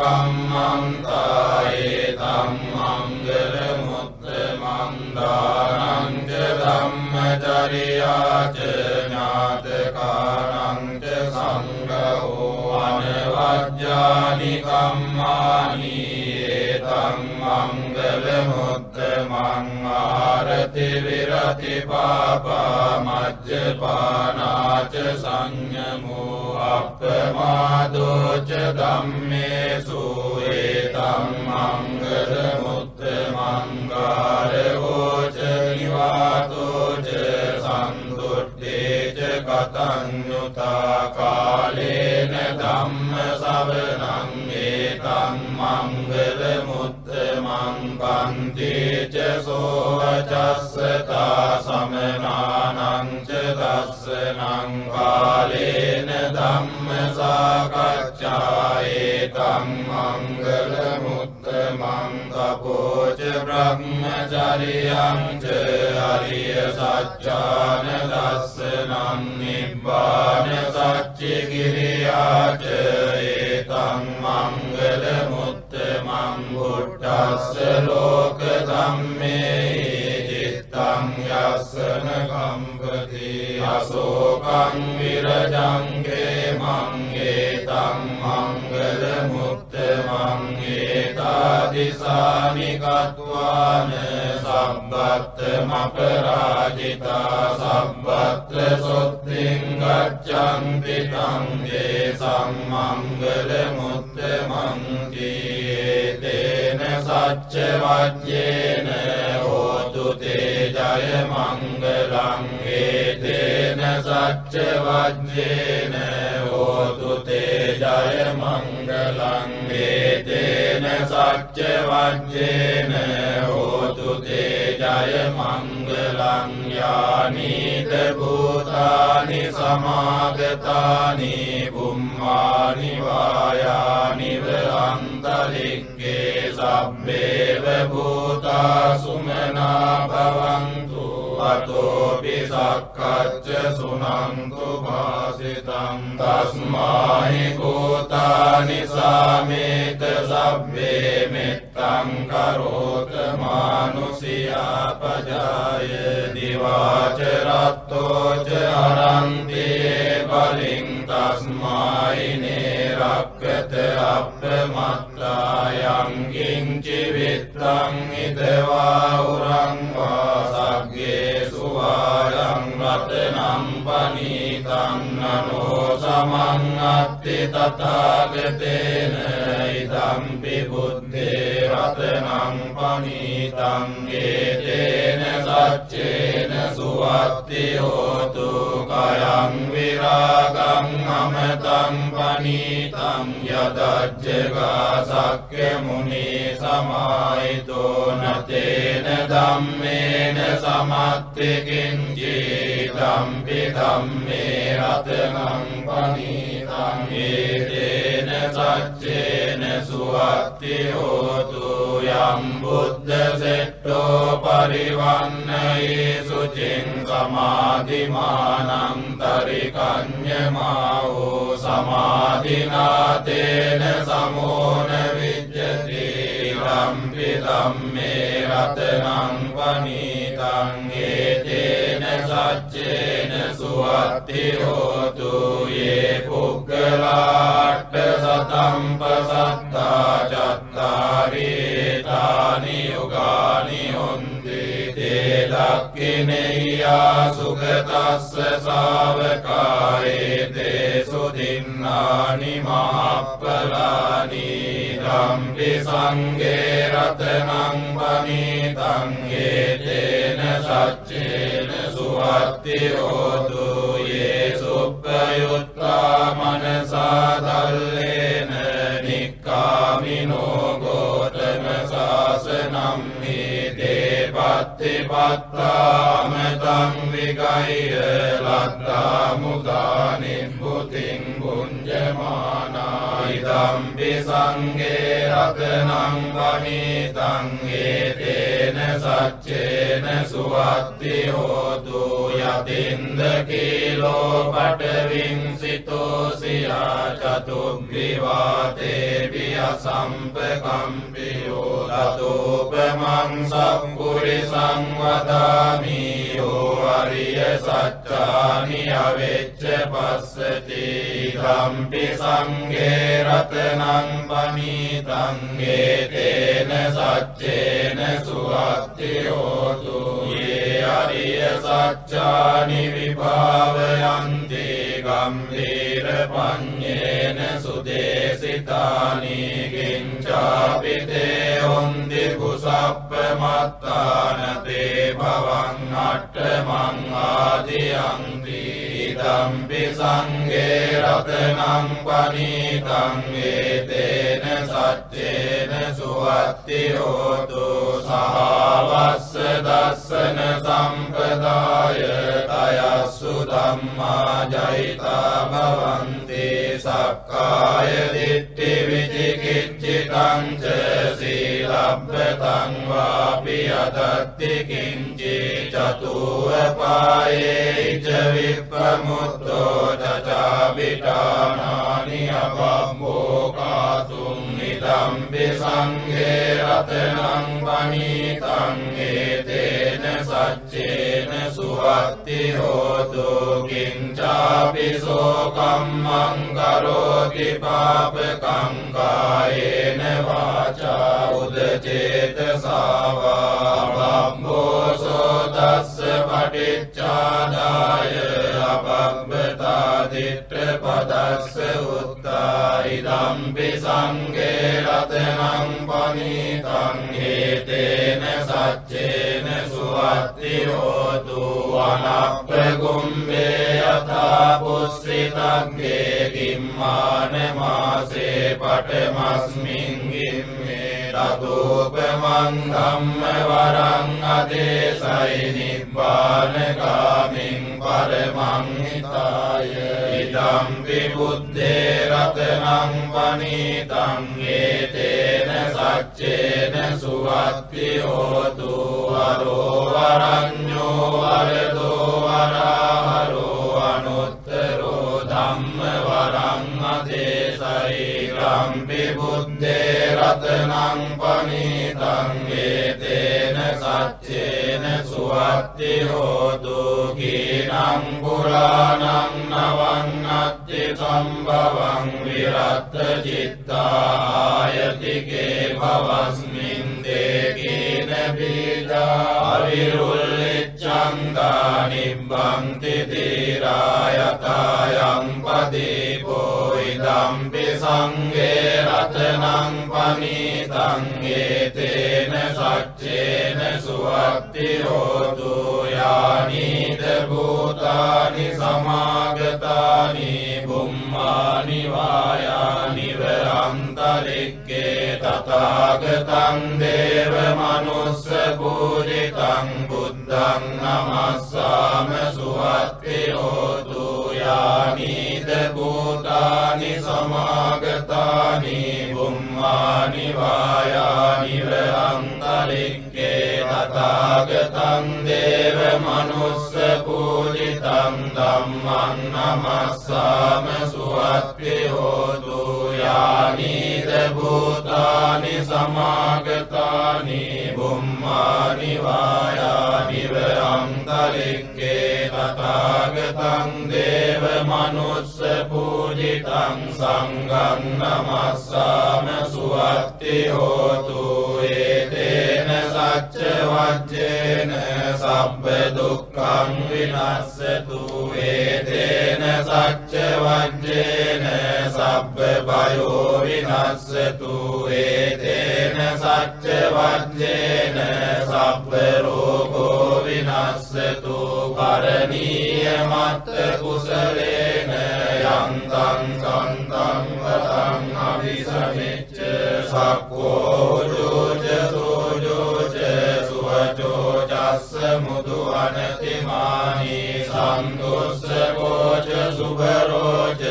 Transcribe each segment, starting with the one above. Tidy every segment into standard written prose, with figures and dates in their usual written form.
Kammantaye tam mangala mutta mandanam චරියාච ඥාතකානං ච සංඝෝ අනවජ්ජානි කම්මානි ඒතං මංගල මුත්තමං ආරති විරති පාපා මජ්ජපානාච සංයමෝ අප්පමාදෝ ච ධම්මේසු ඒතං මංගල මුත්තමං කාරවෝ ච නිවාතෝ ච සන්තුට්ඨේ ච කතඤ්ඤුතා කාලේන ධම්ම ශ්‍රවණං ඒතං මංගල මුත්තමං පන්ති ච සෝවචස්සතා සමනානං ච දස්සනං කාලේන ධම්ම සාකච්ඡා ඒතං මංගල මුත්තමං තපෝ ච බ්‍රහ්මචර්යං ච අරිය සත්‍යාන දස්සනං නිබ්බාන සච්චි කිරියා ච ඒතං මංගල මුත්තමං බුද්ධස්ස ලෝක ධම්මේ චිත්තං යස්සන කම්පති අශෝකං විරජං ඛේමං ඒතං මංගල මුත්තමං ඒතාදිසානි කତ୍වාන සබ්බත්තම පරාජිතා සබ්බත්‍ර සොත්තිං ගච්ඡන්ති තං ඒසං මංගල මුත්තමං තේන සච්ච වජ්ජේන හෝතු තේ ජය මංගලං ඒතේන සච්ච වජ්ජේන හෝතු තේ ජය මංගලං ඒතේන සච්ච වජ්ජේන හෝතු තේ ජය මංගලං යානිද භූතානි සමාගතානි බුම්මානි වායානි අන්තරික්ඛේ සබ්බේව භූතා සුමනා භවන්තු අතෝපි සක්කච්ඡ සුනන්තු භාසිතං තස්මාහි භූතානි සාමේත සබ්බේ මෙත්තං කරෝත මානුසියා පජාය දිවාච රත්තෝ ච හරන්ති බලින් තස්මායි නේරක්කත අප්පමත්තායං කිංචි විත්තං ඉදවා උරං වාසග්ගේ සුවායං රතනම් පනීතං නනෝ සමං අත්ති තථාගතේන ඉදම්පි බුද්ධේ රතනම් පනීතං ඒතේන සච්චේන සුවත්ති හෝතු කයං විරාගං අමතං පනීතං යදජ්ජගා සක්්‍ය මුනි සමාහිතෝ නතේන ධම්මේන සමත්ති කිංචිදම්පි ධම්මේ රතනං පනීතං ඒතේන සච්චේන සුවත්ති හෝතු යම් බුද්ධ සෙට්ටෝ පරිවන්නයි සුචින් සමාධිමානං තරිකඤ්ඤමාවෝ සමාධිනාතේන සමෝන විජ්ජති ධම්පි ධම්මේ රතනං පනීතං ඒතේන සච්චේන සුවත්ති හෝතු යේ පුග්ගලාට්ඨ සතම්පසත්තා චත්තාරි තානි යුගානි හොන්ති තේ දක්ඛිනේයා සුගතස්ස ශාවකායේ තේ සුදින්නානි මහප්පලානි ධම්පි සංඝේ රතනං පනීතං ඒතේන සච්චේන සුවත්ති හෝතු යේ සුප්පයුත්තා මනසා දල්ලේන නික්ඛාමිනෝ ගෝතම සාසනම් හිතේ පත්තිපත්තාමතං විගය්‍ය ලත්තා මුදා නිබ්බුතින් පුඤ්ජමානා ඉදම්පි සංඝේ රතනං පනීතං ඒතේන සච්චේන සුවත්ති හෝතු යතින්ද කීලෝ පඨවින් සිතෝසියා චතුග්ගිවාතේ පිය සම්පකම්පියෝ තතෝපමං සම්පුරිසං වදාමි යෝ අරිය සච්චානි අවෙච්ච පස්සති ධම්පි සංඝේ රතනං පනීතං ඒතේන සච්චේන සුවත්ති හෝතු යේ අරිය සච්චානි විභාවයන්ති ගම්භීර පඤ්ඤේන සුදේසිතානි කිංචාපි තේ හොන්ති කුසප්පමත්තාන තේ භවං අට්ඨමං ආදියන්ති ධම්පි සංඝේ රතනං පනීතං ඒතේන සච්චේන සුවත්ති හෝතු සහවස්ස දස්සන සම්පදාය තයස්සු ධම්මා ජයිතා භවන්ති සක්කාය දිට්ඨි විචිකිච්ඡිතං ච සීලබ්බතං වාපි අදත්ති කිංචි චතුවපායේ ච විප්පමුත්තෝ චචාබිඨානානි අපම්බෝකාතුං ඉදම්පි සංඝේ රතනං පනීතං ඒතේන සච්චේන සුවත්ති හෝතු කිංචාපි සෝකම්මං කරෝති පාපකං කායේන වාචා උදචේතසාවා බම්බෝසෝ තස්ස පටිච්චාදාය අපබ්බතා දිට්ඨ පදස්ස උත්තා ඉදම්පි සංඝේ රතනං පනීතං ඒතේන සච්චේන සුවත්ති හෝතු අනප්පගුම්බේ යථා පුස්සිතග්ගේ කිම්මාන මාසේ පඨමස්මින් ගිම්මේ තදෝපමං ධම්ම වරං අදේසයි නිබ්බාන ගාමින් පරමං හිතාය ඉදම්පි බුද්ධේ රතනං පනීතං ඒතේන සච්චේන සුවත්ති හෝතු වරෝ වරඤ්ඤෝ වරදෝ වරහරෝ අනුත්තරෝ ධම්ම වරං අදේසයි ධම්පි බුද්ධේ රතනං පනීතං ඒතේන සච්චේන සුවත්ති හෝතු කීනං පුරාණං නවං අත්ති සම්භවං විරත් චිත්තායතිකේ භවස්මින් දේකීන බීජා අවිරුල්ලිච්ඡන්දා නිබ්බන්ති තීරායතායං පදීපෝ ඉදම්පි සංඝේ රතනං පනීතං ඒතේන සච්චේන සුවත්ති හෝතු යානිද භූතානි සමාගතානි බුම්මානි වායානි වරන්තරික්කේ තථාගතං දේව මනුස්ස පූජිතං බුද්ධං නමස්සාම සුවත්ති හෝතු යානිද භූතානි සමාගතානි බුම්මානි වායානි වරන්තරික්කේ තථාගතං දේව මනුස්ස පූජිතං ධම්මං නමස්සාම සුවත්ති හෝතු යානිද භූතානි සමාගතානි බුම්මානි වායානි වරන්තරික්කේ තථාගතං දේව මනුස්ස පූජිතං සංඝං නමස්සාම සුවත්ති හෝතු ඒතේන සච්ච වජ්ජේන සබ්බ දුක්ඛං විනස්සතු ඒතේන සච්ච වජ්ජේන සබ්බ භයෝ විනස්සතු ඒතේන සච්ච වජ්ජේන සබ්බ රෝගෝ විනස්සතු කරණීය මත්ත කුසලේන යන්තං සන්තං වතං අවිසමෙච්ච සක්කෝ ජෝජ සෝජෝච සුවචෝ චස්ස මුදු අනතිමානි සන්තුස්සකෝච සුභරෝච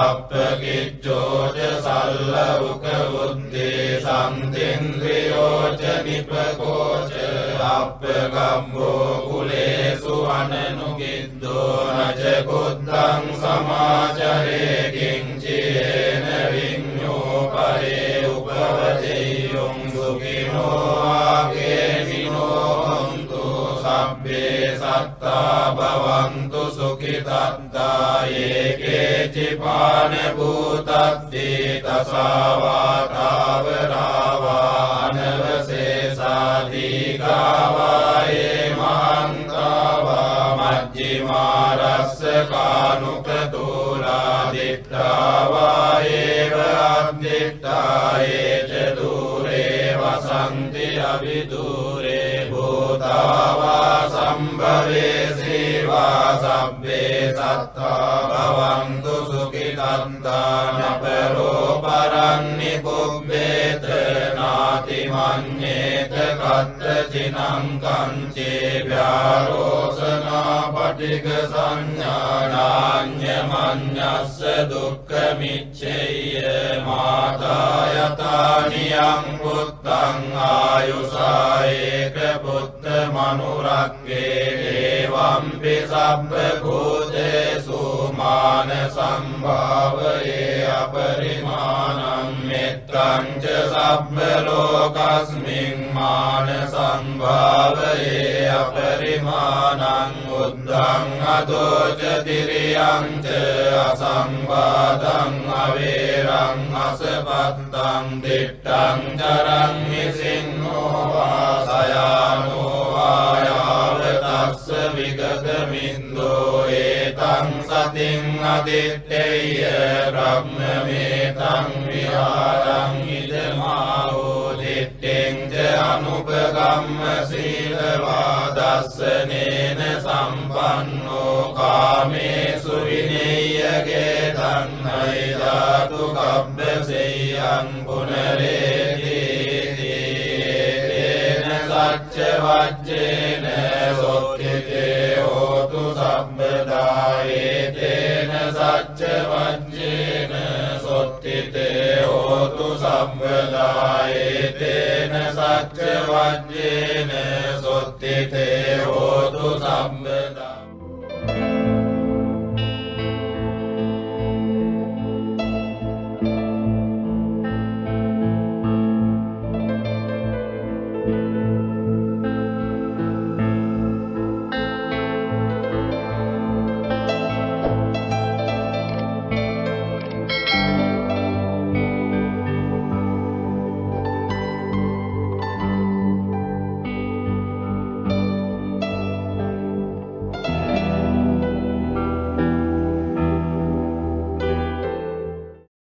අප්පකිච්චෝච සල්ලවුක උද්දේ සන්තින්ද්‍රියෝච නිපකෝච අප්පගම්බෝ කුලේසු අනනුගිද්දෝ නච කුද්දං සමාචරේ කිංචේන විඤ්ඤෝ පරේ උපවදෙය්‍යොං සුඛිනෝ ආගේමිනෝ හොන්තු සබ්බ සබ්බේ සත්තා භවන්තු සුඛිතත්තා ඒකේචිපාන භූතත්ති තසාවාතාවරාවා අනවසේසාධිකාවා ඒ මහන්තාවා මජ්ජිමාරස්ස කානුකතෝලා දිට්ඨාවා ඒව අද්දිට්ඨා ඒච දූරේ වසන්ති අවිදූරේ භූතාවා සම්භවේ සේවා සබ්බේ සත්තා භවන්තු සුඛිතත්තා නපරෝ පරන්නි පුබ්බේත නාති මඤ්ඤේත කත්ථචිනං කංචේ ව්‍යාරෝසනා පටිඝ සංඥානාඤ්ඤමඤ්ඤස්ස දුක්ඛ මිච්ඡේය මාතා යතානියං පුත්තං ආයුසා ඒක පුත්ත මනුරක්ඛේ එවම්පි සබ්බ භූතේසු මාන සම්භාවයේ අපරිමාණං මෙත්තං ච සබ්බ ලෝකස්මින් මාන සම්භාවයේ අපරිමාණං උද්ධං අදෝච තිරියං ච අසම්බාධං අවේරං අසපත්තං දිට්ඨං චරං හිසින්නෝ වාසයානෝ ආයාවතස්ස විගතමින්දෝ ඒතං සතින් අදිත්තේය බ්‍රහ්මමේතං විහාරං ඉදමාහෝ දිත්තෙන් ච අනුපගම්ම සීලවාදස්සනේන සම්පන්නෝ කාමේසු විනේයගේ තන්නයි ධාතු කබ්බසෙයං පුනරේතිතේන සච්ච වච්චේන සොත්තිතේ හෝතු සම්බදායේතේන සච්ච වච්චේන සොත්තිතේ හෝතු සම්බදායේතේන සච්ච වච්චේන සොත්තිතේ හෝතු සම්බදාය